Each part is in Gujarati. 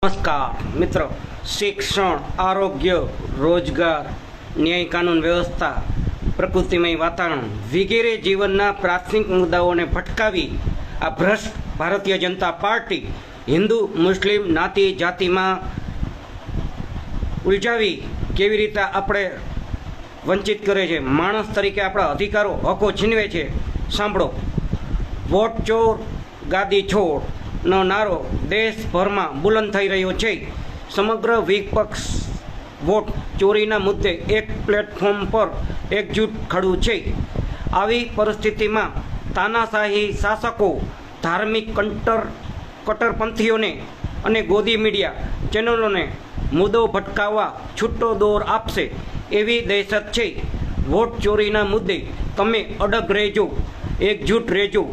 નમસ્કાર મિત્રો, શિક્ષણ, આરોગ્ય, રોજગાર, ન્યાય, કાનૂન વ્યવસ્થા, પ્રકૃતિમય વાતાવરણ વગેરે જીવનના પ્રાથમિક મુદ્દાઓને ભટકાવી આ ભ્રષ્ટ ભારતીય જનતા પાર્ટી હિન્દુ મુસ્લિમ જ્ઞાતિ જાતિમાં ઉલઝાવી કેવી રીતે આપણે વંચિત કરે છે, માણસ તરીકે આપણા અધિકારો હકો છીનવે છે. સાંભળો, વોટ ચોર ગાદી છોડ નો નારો દેશભરમાં બુલંદ થઈ રહ્યો છે. સમગ્ર વિપક્ષ વોટ ચોરીના મુદ્દે એક પ્લેટફોર્મ પર એકજૂટ ખડું છે. આવી પરિસ્થિતિમાં તાનાશાહી શાસકો ધાર્મિક કટ્ટરપંથીઓને અને ગોદી મીડિયા ચેનલોને મુદ્દો ભટકાવવા છૂટો દોર આપશે એવી દહેશત છે. વોટ ચોરીના મુદ્દે તમે અડગ રહેજો, એકજૂટ રહેજો.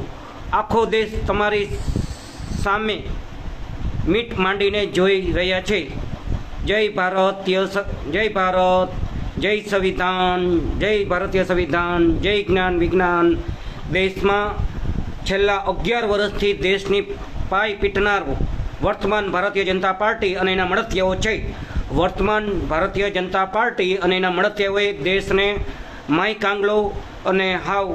આખો દેશ તમારી સામે મીટ માંડીને જોઈ રહ્યા છે. જય ભારત, જય સંવિધાન, જય ભારતીય સંવિધાન, જય જ્ઞાન વિજ્ઞાન. દેશમાં છેલ્લા 11 વર્ષથી દેશની પાય પીટનાર વર્તમાન ભારતીય જનતા પાર્ટી અને એના મળતિયાઓ છે. વર્તમાન ભારતીય જનતા પાર્ટી અને એના મળતિયાઓએ દેશને માય કાંગલો અને હાવ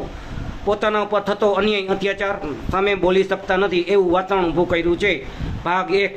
પોતાના ઉપર થતો અન્યાય અત્યાચાર સામે બોલી શકતા નથી એવું વાતાવરણ ઊભું કર્યું છે. ભાગ 1